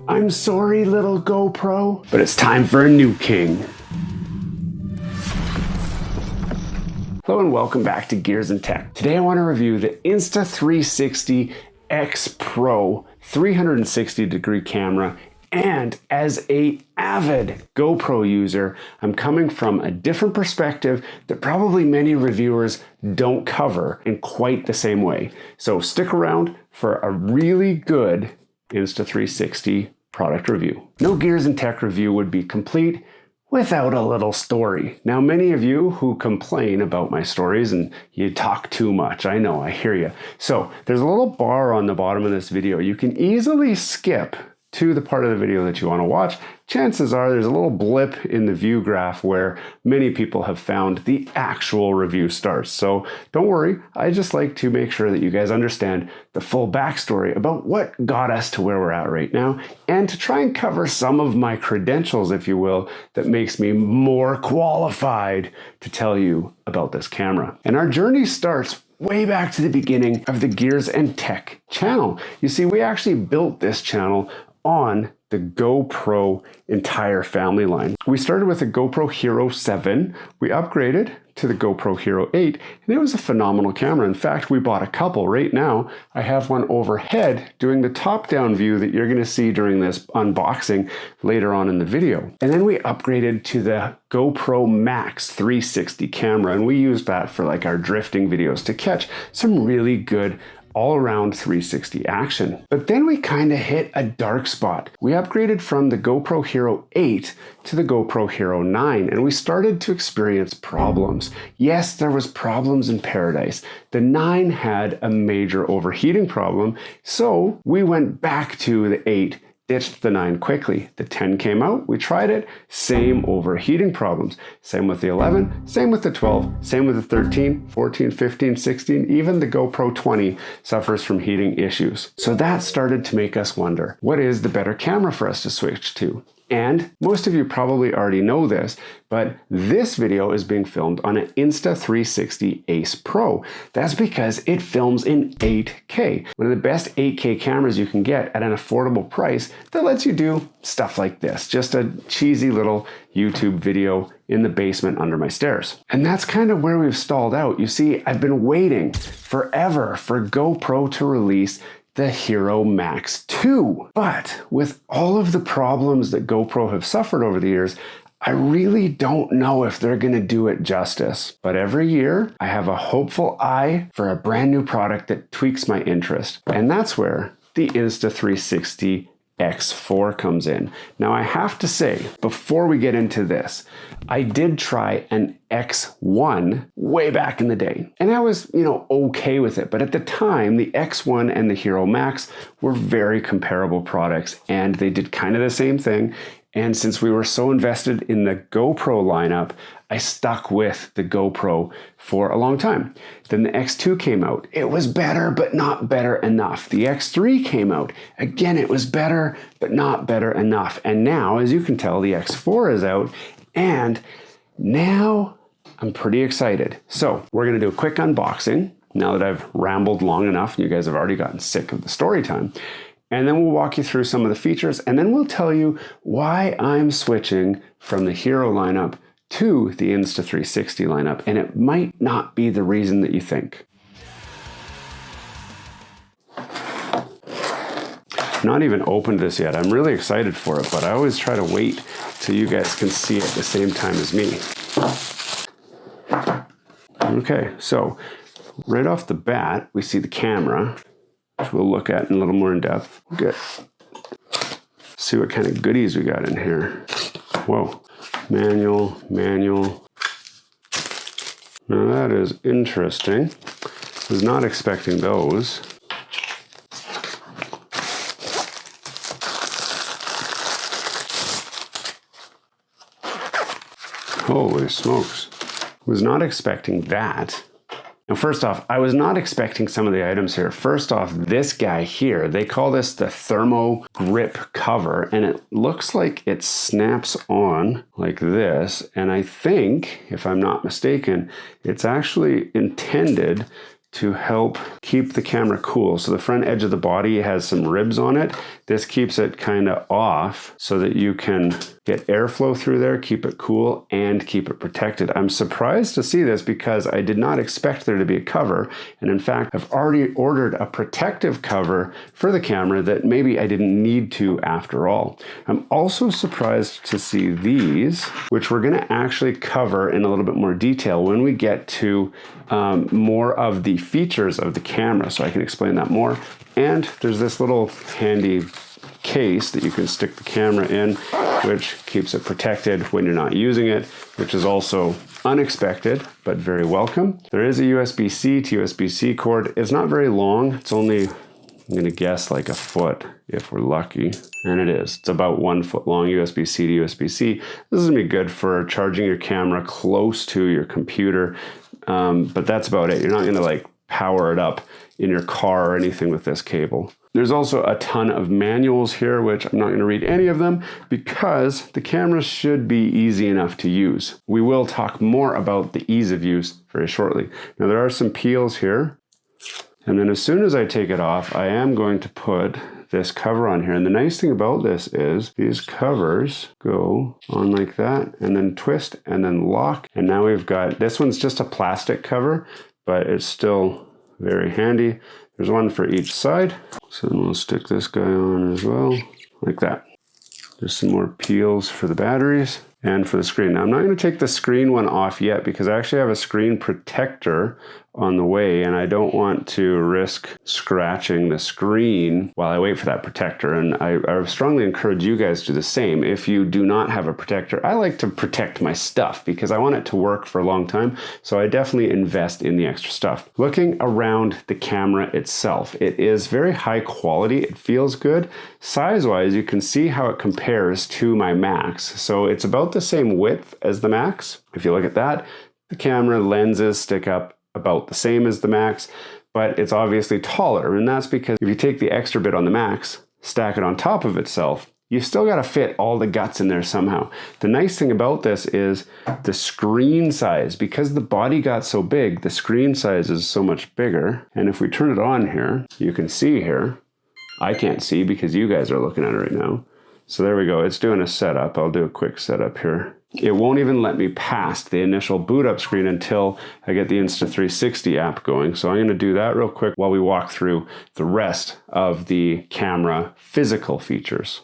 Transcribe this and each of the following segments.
I'm sorry, little GoPro, but it's time for a new king. Hello and welcome back to Gears and Tech. Today I want to review the Insta360 X Pro 360-degree camera, and as an avid GoPro user, I'm coming from a different perspective that probably many reviewers don't cover in quite the same way. So stick around for a really good Insta360 product review. No Gears and Tech review would be complete without a little story. Now, many of you who complain about my stories and you talk too much, I know, I hear you. So there's a little bar on the bottom of this video. You can easily skip to the part of the video that you want to watch. Chances are there's a little blip in the view graph where many people have found the actual review starts. So don't worry, I just like to make sure that you guys understand the full backstory about what got us to where we're at right now, and to try and cover some of my credentials, if you will, that makes me more qualified to tell you about this camera. And our journey starts way back to the beginning of the Gears and Tech channel. You see, we actually built this channel on the GoPro entire family line. We started with a GoPro Hero 7, we upgraded to the GoPro Hero 8, and it was a phenomenal camera. In fact, we bought a couple. Right now, I have one overhead doing the top-down view that you're gonna see during this unboxing later on in the video. And then we upgraded to the GoPro Max 360 camera, and we used that for like our drifting videos to catch some really good all-around 360 action. But then we kind of hit a dark spot. We upgraded from the GoPro Hero 8 to the GoPro Hero 9, and we started to experience problems. Yes, there was problems in paradise. The 9 had a major overheating problem, so we went back to the 8, ditched the 9 quickly. The 10 came out, we tried it, same overheating problems. Same with the 11, same with the 12, same with the 13, 14, 15, 16, even the GoPro 20 suffers from heating issues. So that started to make us wonder, what is the better camera for us to switch to? And most of you probably already know this, but this video is being filmed on an Insta360 Ace Pro. That's because it films in 8K, one of the best 8K cameras you can get at an affordable price that lets you do stuff like this, just a cheesy little YouTube video in the basement under my stairs. And that's kind of where we've stalled out. You see, I've been waiting forever for GoPro to release the Hero Max 2. But with all of the problems that GoPro have suffered over the years, I really don't know if they're gonna do it justice. But every year, I have a hopeful eye for a brand new product that tweaks my interest. And that's where the Insta360 X4 comes in. Now I have to say, before we get into this, I did try an X1 way back in the day, and I was, okay with it. But at the time, the X1 and the Hero Max were very comparable products, and they did kind of the same thing. And since we were so invested in the GoPro lineup, I stuck with the GoPro for a long time. Then the X2 came out. It was better, but not better enough. The X3 came out. Again, it was better, but not better enough. And now, as you can tell, the X4 is out, and now I'm pretty excited. So we're gonna do a quick unboxing now that I've rambled long enough and you guys have already gotten sick of the story time. And then we'll walk you through some of the features, and then we'll tell you why I'm switching from the Hero lineup to the Insta360 lineup, and it might not be the reason that you think. Not even opened this yet. I'm really excited for it, but I always try to wait till you guys can see it at the same time as me. Okay, so right off the bat, we see the camera, which we'll look at in a little more in depth. Good. See what kind of goodies we got in here. Whoa. Manual. Now that is interesting. Was not expecting those. Holy smokes. Was not expecting that. Now, first off, I was not expecting some of the items here. First off, this guy here, they call this the thermo grip cover, and it looks like it snaps on like this. And I think, if I'm not mistaken, it's actually intended to help keep the camera cool. So the front edge of the body has some ribs on it. This keeps it kind of off so that you can get airflow through there, keep it cool, and keep it protected. I'm surprised to see this because I did not expect there to be a cover. And in fact, I've already ordered a protective cover for the camera that maybe I didn't need to after all. I'm also surprised to see these, which we're gonna actually cover in a little bit more detail when we get to more of the features of the camera, so I can explain that more. And there's this little handy case that you can stick the camera in, which keeps it protected when you're not using it, which is also unexpected, but very welcome. There is a USB-C to USB-C cord. It's not very long. It's only, I'm gonna guess, like a foot if we're lucky. And it is. It's about 1 foot long, USB-C to USB-C. This is gonna be good for charging your camera close to your computer, but that's about it. You're not gonna like power it up in your car or anything with this cable. There's also a ton of manuals here, which I'm not going to read any of them because the camera should be easy enough to use. We will talk more about the ease of use very shortly. Now there are some peels here. And then as soon as I take it off, I am going to put this cover on here. And the nice thing about this is these covers go on like that and then twist and then lock. And now we've got, this one's just a plastic cover, but it's still very handy. There's one for each side. So then we'll stick this guy on as well, like that. There's some more peels for the batteries and for the screen. Now I'm not going to take the screen one off yet because I actually have a screen protector on the way and I don't want to risk scratching the screen while I wait for that protector. And I strongly encourage you guys to do the same. If you do not have a protector, I like to protect my stuff because I want it to work for a long time. So I definitely invest in the extra stuff. Looking around the camera itself, it is very high quality. It feels good. Size-wise, you can see how it compares to my Max. So it's about the same width as the Max. If you look at that, the camera lenses stick up about the same as the Max, but it's obviously taller. And that's because if you take the extra bit on the Max, stack it on top of itself, you still got to fit all the guts in there somehow. The nice thing about this is the screen size. Because the body got so big, the screen size is so much bigger. And if we turn it on here, you can see here, I can't see because you guys are looking at it right now. So there we go, it's doing a setup. I'll do a quick setup here. It won't even let me past the initial boot up screen until I get the Insta360 app going. So I'm going to do that real quick while we walk through the rest of the camera physical features.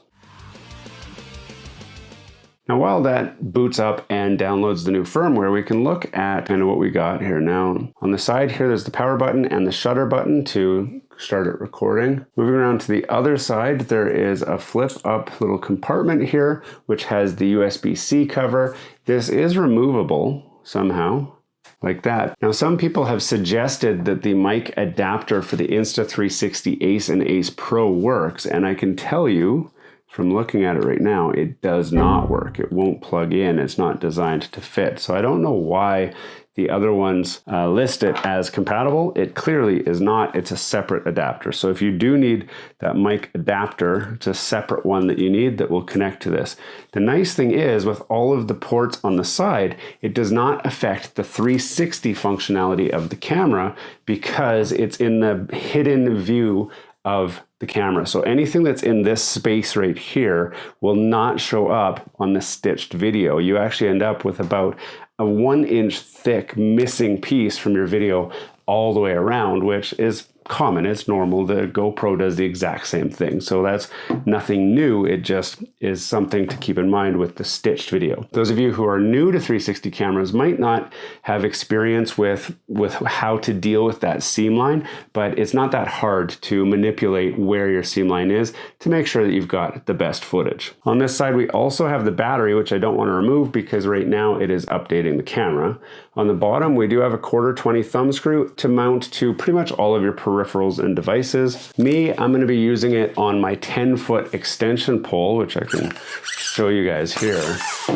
Now, while that boots up and downloads the new firmware, we can look at kind of what we got here. Now, on the side here, there's the power button and the shutter button to start it recording. Moving around to the other side, there is a flip up little compartment here, which has the USB-C cover. This is removable somehow, like that. Now, some people have suggested that the mic adapter for the Insta360 Ace and Ace Pro works, and I can tell you from looking at it right now, it does not work. It won't plug in. It's not designed to fit. So I don't know why the other ones list it as compatible. It clearly is not. It's a separate adapter. So if you do need that mic adapter, it's a separate one that you need that will connect to this. The nice thing is with all of the ports on the side, it does not affect the 360 functionality of the camera because it's in the hidden view of the camera. So anything that's in this space right here will not show up on the stitched video. You actually end up with about a 1-inch thick missing piece from your video all the way around, which is common. It's normal. The GoPro does the exact same thing. So that's nothing new. It just is something to keep in mind with the stitched video. Those of you who are new to 360 cameras might not have experience with how to deal with that seam line, but it's not that hard to manipulate where your seam line is to make sure that you've got the best footage. On this side, we also have the battery, which I don't want to remove because right now it is updating the camera. On the bottom, we do have a 1/4 thumb screw to mount to pretty much all of your peripherals and devices. Me, I'm going to be using it on my 10-foot extension pole, which I can show you guys here.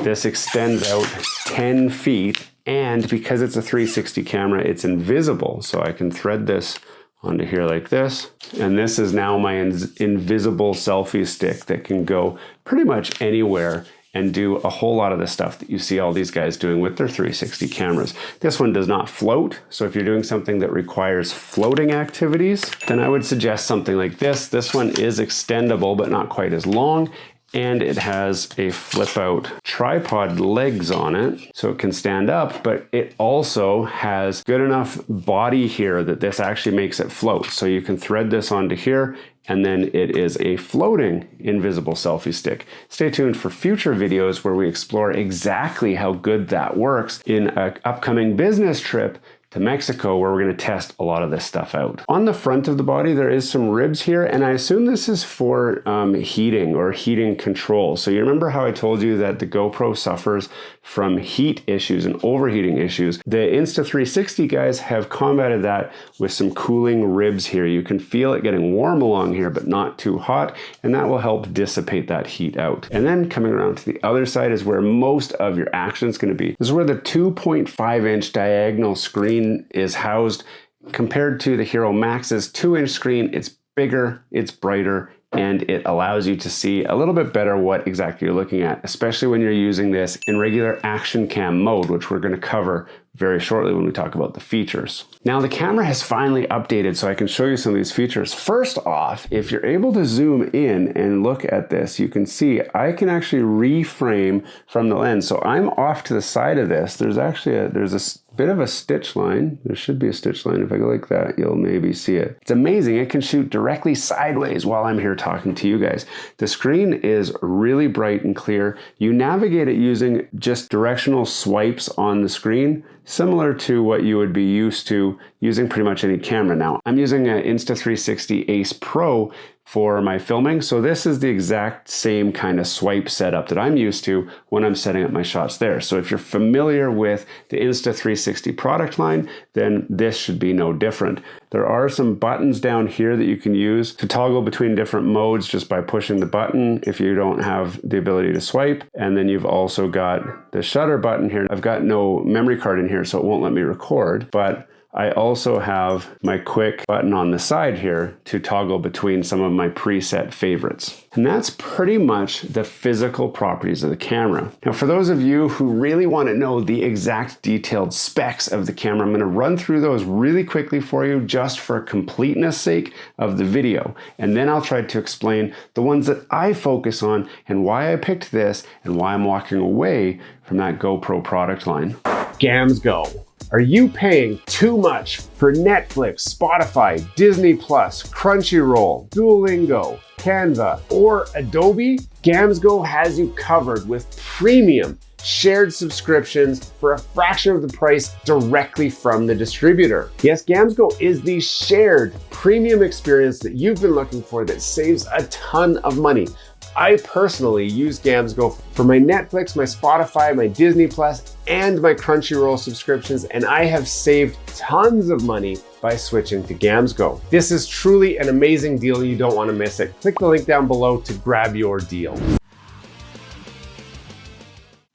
This extends out 10 feet, and because it's a 360 camera, it's invisible. So I can thread this onto here like this. And this is now my invisible selfie stick that can go pretty much anywhere and do a whole lot of the stuff that you see all these guys doing with their 360 cameras. This one does not float, so if you're doing something that requires floating activities, then I would suggest something like this. This one is extendable, but not quite as long, and it has a flip out tripod legs on it so it can stand up, but it also has good enough body here that this actually makes it float. So you can thread this onto here, and then it is a floating invisible selfie stick. Stay tuned for future videos where we explore exactly how good that works in an upcoming business trip to Mexico, where we're going to test a lot of this stuff out. On the front of the body, there is some ribs here, and I assume this is for heating or heating control. So you remember how I told you that the GoPro suffers from heat issues and overheating issues? The Insta360 guys have combated that with some cooling ribs here. You can feel it getting warm along here, but not too hot, and that will help dissipate that heat out. And then coming around to the other side is where most of your action is going to be. This is where the 2.5-inch diagonal screen is housed. Compared to the Hero Max's 2-inch screen, it's bigger, it's brighter, and it allows you to see a little bit better what exactly you're looking at, especially when you're using this in regular action cam mode, which we're going to cover very shortly when we talk about the features. Now the camera has finally updated, so I can show you some of these features. First off, if you're able to zoom in and look at this, you can see I can actually reframe from the lens. So I'm off to the side of this. There's actually a bit of a stitch line. There should be a stitch line. If I go like that, you'll maybe see it. It's amazing. It can shoot directly sideways while I'm here talking to you guys. The screen is really bright and clear. You navigate it using just directional swipes on the screen, similar to what you would be used to using pretty much any camera. Now, I'm using an Insta360 Ace Pro for my filming, so this is the exact same kind of swipe setup that I'm used to when I'm setting up my shots there. So if you're familiar with the Insta360 product line, then this should be no different. There are some buttons down here that you can use to toggle between different modes just by pushing the button if you don't have the ability to swipe. And then you've also got the shutter button here. I've got no memory card in here, so it won't let me record, but I also have my quick button on the side here to toggle between some of my preset favorites. And that's pretty much the physical properties of the camera. Now, for those of you who really want to know the exact detailed specs of the camera, I'm going to run through those really quickly for you just for completeness sake of the video. And then I'll try to explain the ones that I focus on and why I picked this and why I'm walking away from that GoPro product line. GamsGo. Are you paying too much for Netflix, Spotify, Disney+, Crunchyroll, Duolingo, Canva, or Adobe? GamsGo has you covered with premium shared subscriptions for a fraction of the price directly from the distributor. Yes, GamsGo is the shared premium experience that you've been looking for that saves a ton of money. I personally use GamsGo for my Netflix, my Spotify, my Disney+, and my Crunchyroll subscriptions, and I have saved tons of money by switching to GamsGo. This is truly an amazing deal. You don't want to miss it. Click the link down below to grab your deal.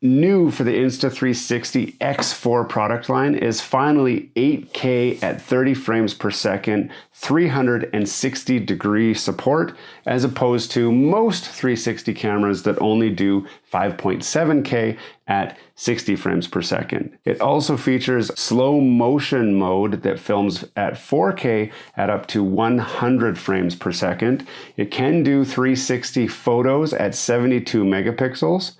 New for the Insta360 X4 product line is finally 8K at 30 frames per second, 360-degree support, as opposed to most 360 cameras that only do 5.7K at 60 frames per second. It also features slow motion mode that films at 4K at up to 100 frames per second. It can do 360 photos at 72 megapixels.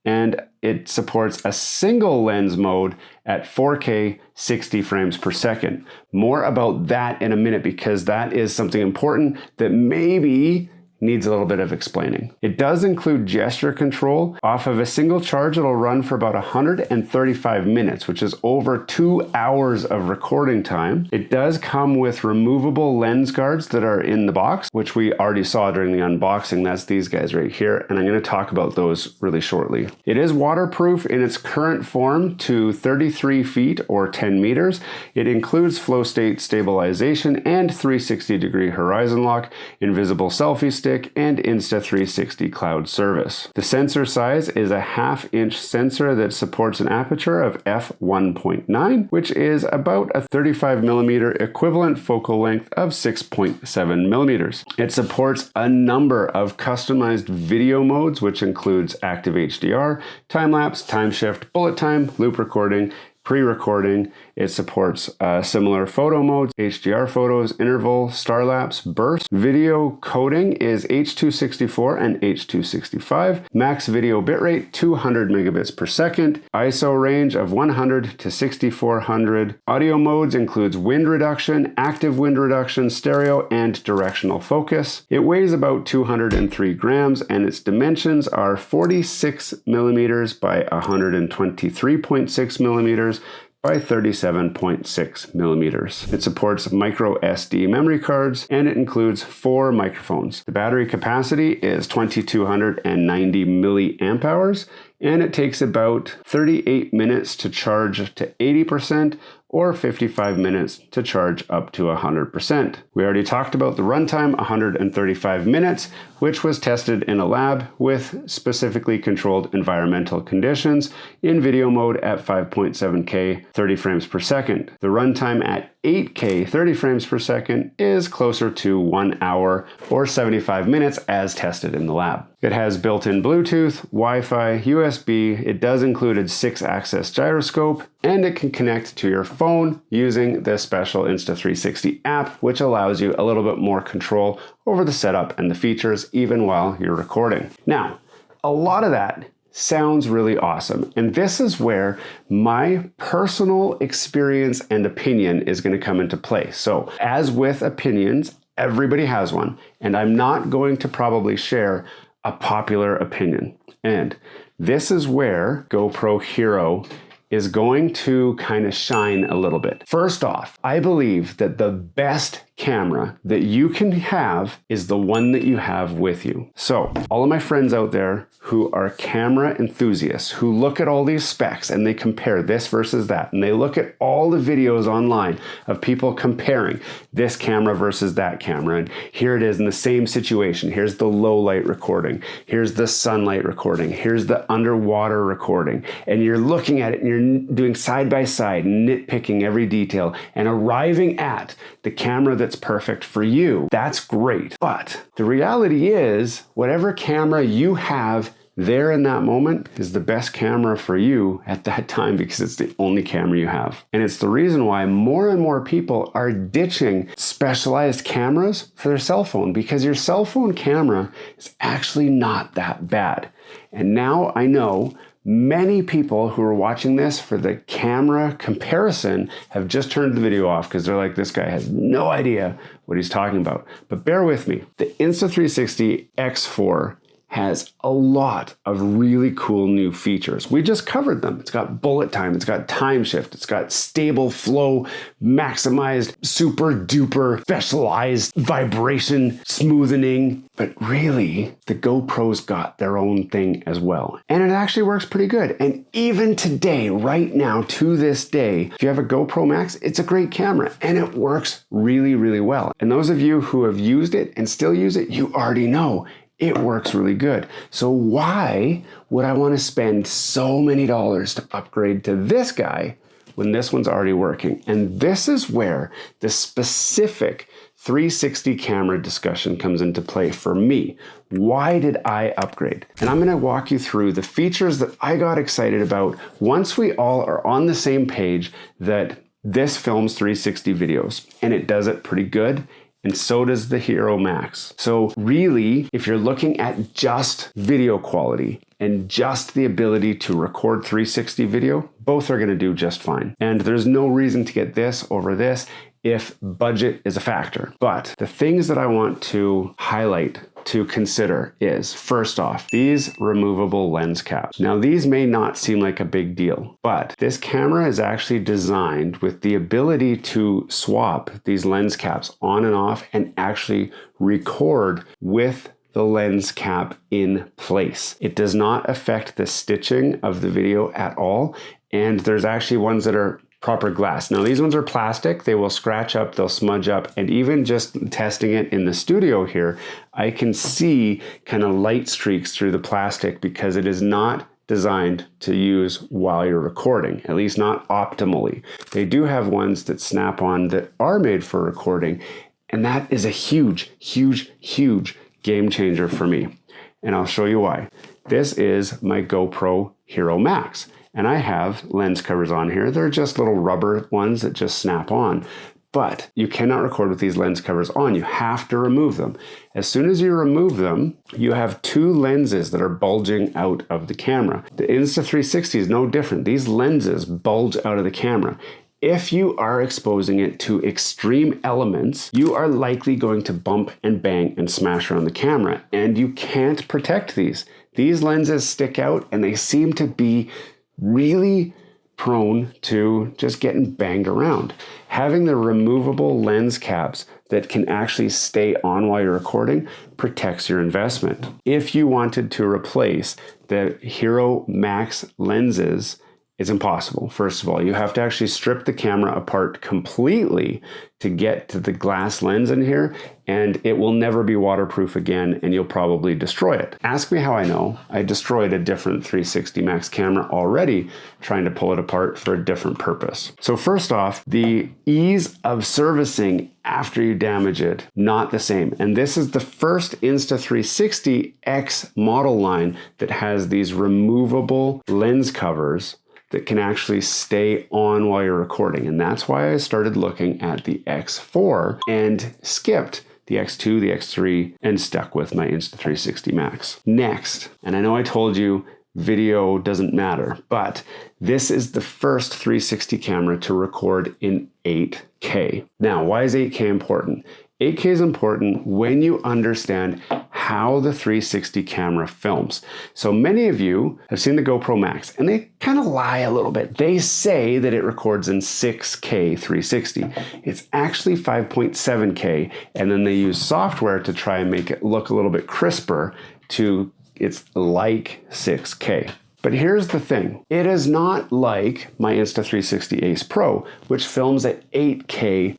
And it supports a single lens mode at 4K 60 frames per second. More about that in a minute, because that is something important that maybe needs a little bit of explaining. It does include gesture control. Off of a single charge, it'll run for about 135 minutes, which is over 2 hours of recording time. It does come with removable lens guards that are in the box, which we already saw during the unboxing. That's these guys right here, and I'm going to talk about those really shortly. It is waterproof in its current form to 33 feet or 10 meters. It includes flow state stabilization and 360-degree horizon lock, invisible selfie stick, stick, and Insta360 cloud service. The sensor size is a 1/2-inch sensor that supports an aperture of f1.9, which is about a 35mm equivalent focal length of 6.7mm. It supports a number of customized video modes, which includes active HDR, time-lapse, time shift, bullet time, loop recording, pre-recording. It supports similar photo modes, HDR photos, interval, star lapse, burst. Video coding is H.264 and H.265. Max video bitrate 200 megabits per second. ISO range of 100 to 6400. Audio modes includes wind reduction, active wind reduction, stereo, and directional focus. It weighs about 203 grams and its dimensions are 46 millimeters by 123.6 millimeters by 37.6 millimeters. It supports micro SD memory cards and it includes 4 microphones. The battery capacity is 2290 milliamp hours and it takes about 38 minutes to charge to 80% or 55 minutes to charge up to 100%. We already talked about the runtime, 135 minutes, which was tested in a lab with specifically controlled environmental conditions in video mode at 5.7K 30 frames per second. The runtime at 8K 30 frames per second is closer to 1 hour or 75 minutes as tested in the lab. It has built-in Bluetooth, Wi-Fi, USB, it does include a 6-axis gyroscope, and it can connect to your phone using the special Insta360 app, which allows you a little bit more control over the setup and the features even while you're recording. Now, a lot of that sounds really awesome, and this is where my personal experience and opinion is going to come into play. So, as with opinions, everybody has one, and I'm not going to probably share a popular opinion. And this is where GoPro Hero is going to kind of shine a little bit. First off, I believe that the best camera that you can have is the one that you have with you. So all of my friends out there who are camera enthusiasts, who look at all these specs and they compare this versus that, and they look at all the videos online of people comparing this camera versus that camera, and here it is in the same situation. Here's the low light recording, here's the sunlight recording, here's the underwater recording, and you're looking at it and you're doing side by side, nitpicking every detail and arriving at the camera that's perfect for you. That's great. But the reality is, whatever camera you have there in that moment is the best camera for you at that time because it's the only camera you have. And it's the reason why more and more people are ditching specialized cameras for their cell phone, because your cell phone camera is actually not that bad. And now I know many people who are watching this for the camera comparison have just turned the video off because they're like, this guy has no idea what he's talking about. But bear with me. The Insta360 X4 has a lot of really cool new features. We just covered them. It's got bullet time, it's got time shift, it's got stable flow, maximized, super duper specialized vibration smoothing. But really, the GoPro's got their own thing as well. And it actually works pretty good. And even today, right now, to this day, if you have a GoPro Max, it's a great camera and it works really, really well. And those of you who have used it and still use it, you already know it works really good. So why would I want to spend so many dollars to upgrade to this guy when this one's already working? And this is where the specific 360 camera discussion comes into play for me. Why did I upgrade? And I'm going to walk you through the features that I got excited about once we all are on the same page that this films 360 videos, and it does it pretty good. And so does the Hero Max. So really, if you're looking at just video quality and just the ability to record 360 video, both are gonna do just fine. And there's no reason to get this over this if budget is a factor. But the things that I want to highlight to consider is, first off, these removable lens caps. Now, these may not seem like a big deal, but this camera is actually designed with the ability to swap these lens caps on and off and actually record with the lens cap in place. It does not affect the stitching of the video at all. And there's actually ones that are proper glass. Now these ones are plastic, they will scratch up, they'll smudge up, and even just testing it in the studio here, I can see kind of light streaks through the plastic because it is not designed to use while you're recording, at least not optimally. They do have ones that snap on that are made for recording, and that is a huge, huge, huge game changer for me. And I'll show you why. This is my GoPro Hero Max. And I have lens covers on here. They're just little rubber ones that just snap on. But you cannot record with these lens covers on. You have to remove them. As soon as you remove them, you have two lenses that are bulging out of the camera. The Insta360 is no different. These lenses bulge out of the camera. If you are exposing it to extreme elements, you are likely going to bump and bang and smash around the camera, and you can't protect these. These lenses stick out and they seem to be really prone to just getting banged around. Having the removable lens caps that can actually stay on while you're recording protects your investment. If you wanted to replace the Hero Max lenses, it's impossible. First of all, you have to actually strip the camera apart completely to get to the glass lens in here, and it will never be waterproof again, and you'll probably destroy it. Ask me how I know. I destroyed a different 360 Max camera already trying to pull it apart for a different purpose. So first off, the ease of servicing after you damage it, not the same. And this is the first Insta360 X model line that has these removable lens covers that can actually stay on while you're recording. And that's why I started looking at the X4 and skipped the X2, the X3, and stuck with my Insta360 Max. Next, and I know I told you video doesn't matter, but this is the first 360 camera to record in 8K. Now, why is 8K important? 8K is important when you understand how the 360 camera films. So many of you have seen the GoPro Max, and they kind of lie a little bit. They say that it records in 6K 360. It's actually 5.7K, and then they use software to try and make it look a little bit crisper to it's like 6K. But here's the thing. It is not like my Insta360 Ace Pro, which films at 8K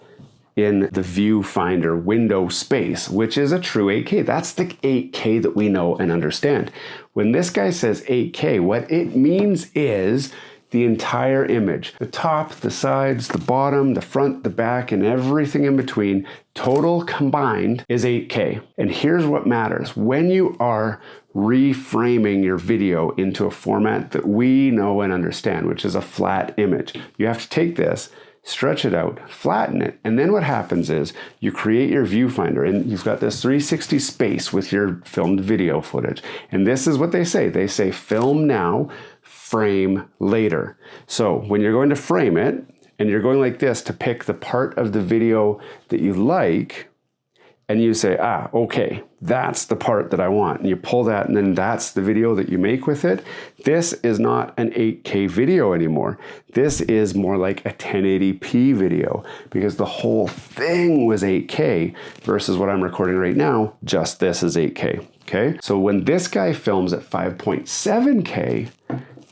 in the viewfinder window space, which is a true 8K. That's the 8K that we know and understand. When this guy says 8K, what it means is the entire image. The top, the sides, the bottom, the front, the back, and everything in between, total combined is 8K. And here's what matters. When you are reframing your video into a format that we know and understand, which is a flat image, you have to take this, stretch it out, flatten it, and then what happens is you create your viewfinder, and you've got this 360 space with your filmed video footage. And this is what they say. They say film now, frame later. So when you're going to frame it, and you're going like this to pick the part of the video that you like, and you say, okay, that's the part that I want. And you pull that, and then that's the video that you make with it. This is not an 8K video anymore. This is more like a 1080p video, because the whole thing was 8K versus what I'm recording right now, just this is 8K, okay? So when this guy films at 5.7K,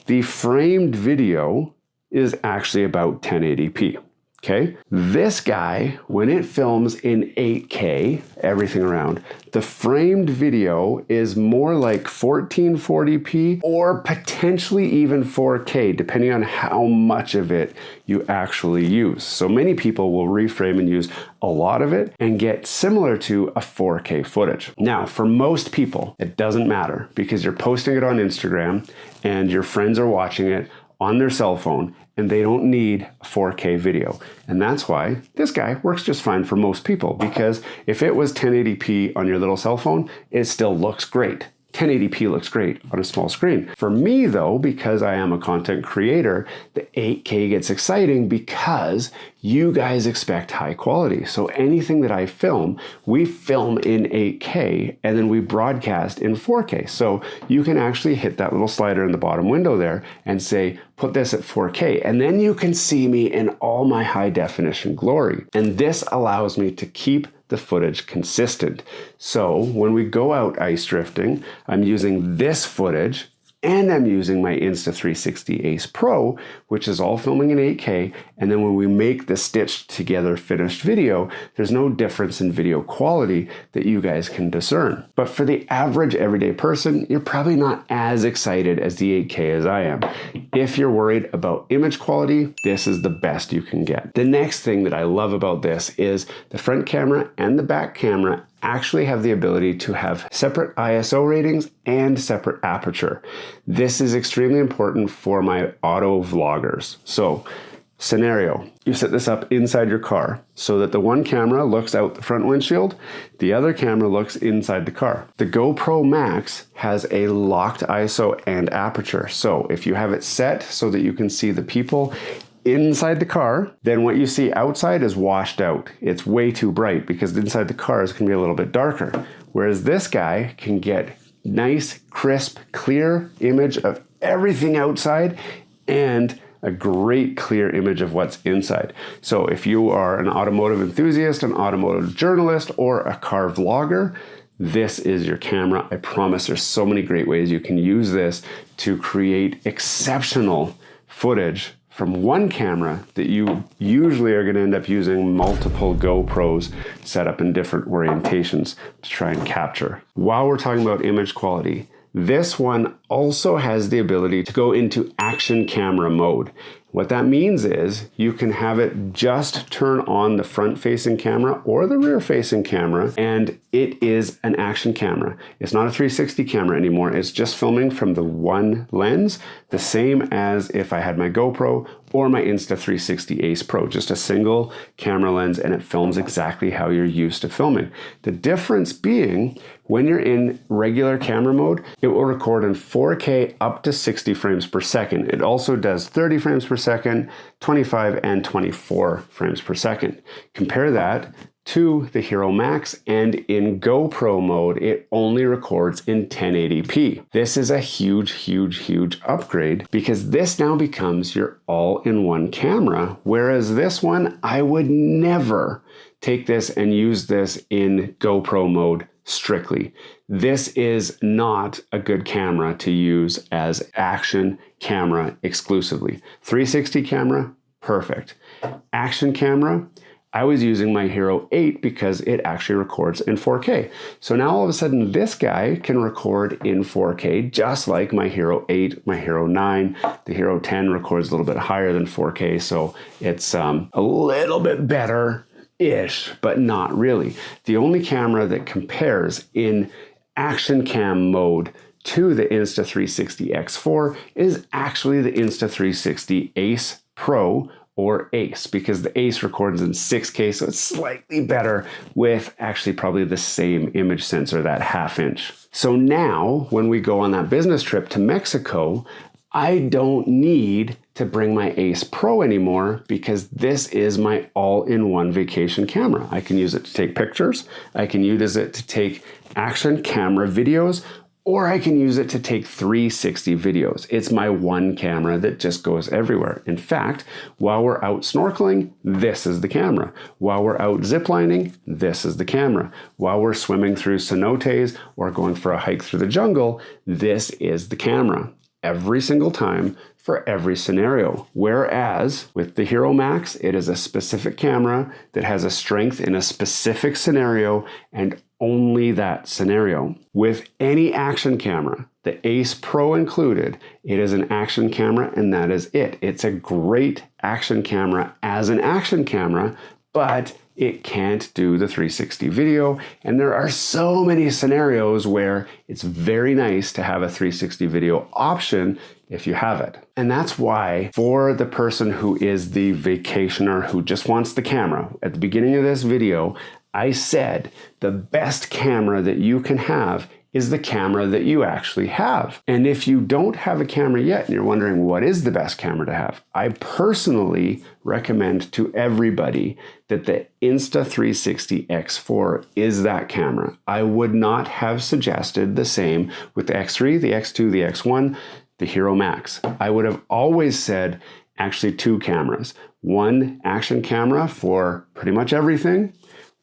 the framed video is actually about 1080p. Okay, this guy, when it films in 8K, everything around, the framed video is more like 1440p or potentially even 4K, depending on how much of it you actually use. So many people will reframe and use a lot of it and get similar to a 4K footage. Now, for most people, it doesn't matter because you're posting it on Instagram and your friends are watching it on their cell phone, and they don't need a 4K video. And that's why this guy works just fine for most people, because if it was 1080p on your little cell phone, it still looks great. 1080p looks great on a small screen. For me though, because I am a content creator, the 8K gets exciting because you guys expect high quality. So anything that I film, we film in 8K and then we broadcast in 4K. So you can actually hit that little slider in the bottom window there and say, put this at 4K, and then you can see me in all my high definition glory. And this allows me to keep the footage consistent. So when we go out ice drifting, I'm using this footage and I'm using my Insta360 Ace Pro, which is all filming in 8K, and then when we make the stitched together finished video, there's no difference in video quality that you guys can discern. But for the average everyday person, you're probably not as excited as the 8K as I am. If you're worried about image quality, this is the best you can get. The next thing that I love about this is the front camera and the back camera actually have the ability to have separate ISO ratings and separate aperture. This is extremely important for my auto vloggers. So, scenario, you set this up inside your car so that the one camera looks out the front windshield, the other camera looks inside the car. The GoPro Max has a locked ISO and aperture. So if you have it set so that you can see the people inside the car, then what you see outside is washed out. It's way too bright because inside the car is going to be a little bit darker. Whereas this guy can get nice, crisp, clear image of everything outside and a great clear image of what's inside. So if you are an automotive enthusiast, an automotive journalist, or a car vlogger, this is your camera. I promise there's so many great ways you can use this to create exceptional footage from one camera that you usually are going to end up using multiple GoPros set up in different orientations to try and capture. While we're talking about image quality, this one also has the ability to go into action camera mode. What that means is you can have it just turn on the front-facing camera or the rear-facing camera, and it is an action camera. It's not a 360 camera anymore. It's just filming from the one lens, the same as if I had my GoPro or my Insta360 Ace Pro, just a single camera lens, and it films exactly how you're used to filming. The difference being, when you're in regular camera mode, it will record in 4K up to 60 frames per second. It also does 30 frames per second, 25 and 24 frames per second. Compare that to the Hero Max, and in GoPro mode, it only records in 1080p. This is a huge upgrade because this now becomes your all-in-one camera, whereas this one, I would never take this and use this in GoPro mode strictly. This is not a good camera to use as action camera exclusively. 360 camera, perfect. Action camera, I was using my Hero 8 because it actually records in 4K. So now all of a sudden this guy can record in 4K just like my Hero 8, my Hero 9. The Hero 10 records a little bit higher than 4K, so it's a little bit better-ish, but not really. The only camera that compares in action cam mode to the Insta360 X4 is actually the Insta360 Ace Pro or Ace, because the Ace records in 6K, so it's slightly better with actually probably the same image sensor, that 1/2 inch. So now when we go on that business trip to Mexico, I don't need to bring my Ace Pro anymore because this is my all-in-one vacation camera. I can use it to take pictures, I can use it to take action camera videos, or I can use it to take 360 videos. It's my one camera that just goes everywhere. In fact, while we're out snorkeling, this is the camera. While we're out ziplining, this is the camera. While we're swimming through cenotes or going for a hike through the jungle, this is the camera. Every single time for every scenario. Whereas with the Hero Max, it is a specific camera that has a strength in a specific scenario and only that scenario. With any action camera, the Ace Pro included, it is an action camera and that is it. It's a great action camera as an action camera, but it can't do the 360 video, and there are so many scenarios where it's very nice to have a 360 video option if you have it. And that's why for the person who is the vacationer who just wants the camera, at the beginning of this video, I said the best camera that you can have is the camera that you actually have. And if you don't have a camera yet and you're wondering what is the best camera to have, I personally recommend to everybody that the Insta360 X4 is that camera. I would not have suggested the same with the X3, the X2, the X1, the Hero Max. I would have always said actually two cameras. One action camera for pretty much everything,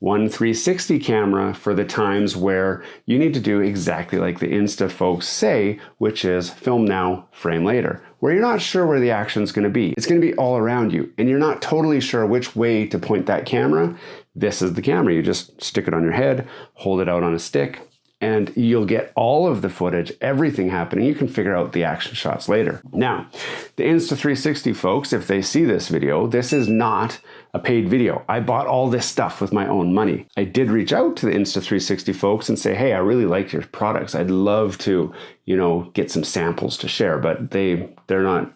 one 360 camera for the times where you need to do exactly like the Insta folks say, which is film now, frame later, where you're not sure where the action's going to be. It's going to be all around you, and you're not totally sure which way to point that camera. This is the camera. You just stick it on your head, hold it out on a stick, and you'll get all of the footage, everything happening. You can figure out the action shots later. Now, the Insta360 folks, if they see this video, this is not a paid video. I bought all this stuff with my own money. I did reach out to the Insta360 folks and say, hey, I really like your products. I'd love to, get some samples to share, but they don't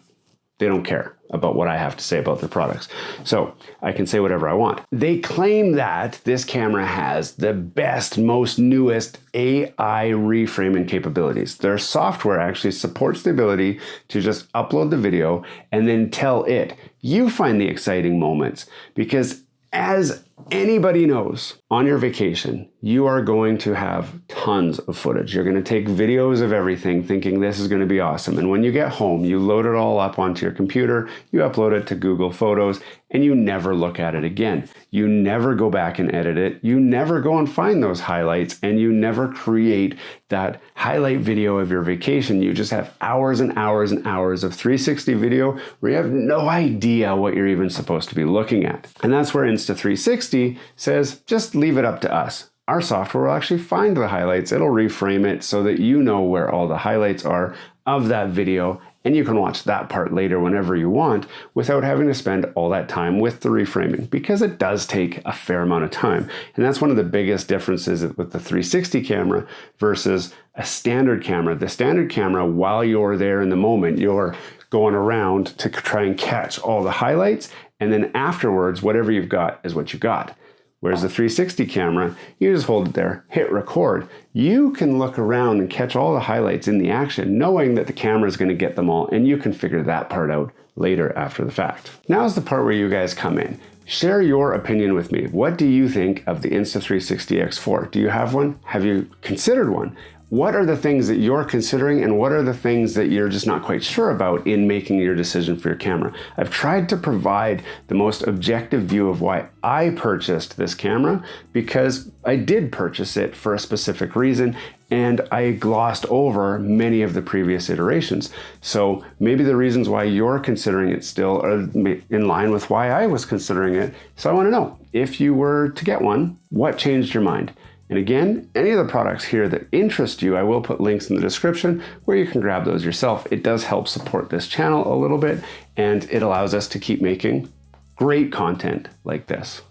care about what I have to say about their products. So I can say whatever I want. They claim that this camera has the best, most newest AI reframing capabilities. Their software actually supports the ability to just upload the video and then tell it, you find the exciting moments, because as anybody knows, on your vacation, you are going to have tons of footage. You're going to take videos of everything thinking this is going to be awesome. And when you get home, you load it all up onto your computer, you upload it to Google Photos, and you never look at it again. You never go back and edit it. You never go and find those highlights, and you never create that highlight video of your vacation. You just have hours and hours and hours of 360 video where you have no idea what you're even supposed to be looking at. And that's where Insta360 says, just leave it up to us. Our software will actually find the highlights. It'll reframe it so that you know where all the highlights are of that video, and you can watch that part later whenever you want without having to spend all that time with the reframing, because it does take a fair amount of time. And that's one of the biggest differences with the 360 camera versus a standard camera. The standard camera, while you're there in the moment, you're going around to try and catch all the highlights, and then afterwards, whatever you've got is what you got. Whereas the 360 camera, you just hold it there, hit record. You can look around and catch all the highlights in the action, knowing that the camera is going to get them all, and you can figure that part out later after the fact. Now's the part where you guys come in. Share your opinion with me. What do you think of the Insta360 X4? Do you have one? Have you considered one? What are the things that you're considering, and what are the things that you're just not quite sure about in making your decision for your camera? I've tried to provide the most objective view of why I purchased this camera, because I did purchase it for a specific reason, and I glossed over many of the previous iterations. So maybe the reasons why you're considering it still are in line with why I was considering it. So I want to know, if you were to get one, what changed your mind? And again, any of the products here that interest you, I will put links in the description where you can grab those yourself. It does help support this channel a little bit, and it allows us to keep making great content like this.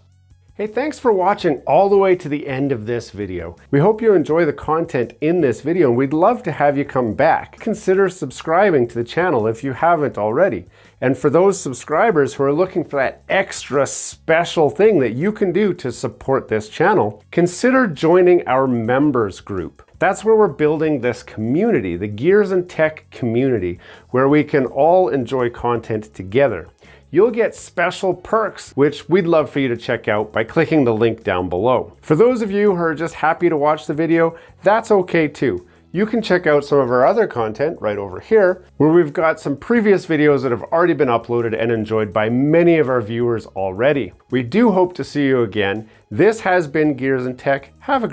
Hey, thanks for watching all the way to the end of this video. We hope you enjoy the content in this video, and we'd love to have you come back. Consider subscribing to the channel if you haven't already. And for those subscribers who are looking for that extra special thing that you can do to support this channel, consider joining our members group. That's where we're building this community, the Gears and Tech community, where we can all enjoy content together. You'll get special perks, which we'd love for you to check out by clicking the link down below. For those of you who are just happy to watch the video, that's okay too. You can check out some of our other content right over here, where we've got some previous videos that have already been uploaded and enjoyed by many of our viewers already. We do hope to see you again. This has been Gears and Tech. Have a great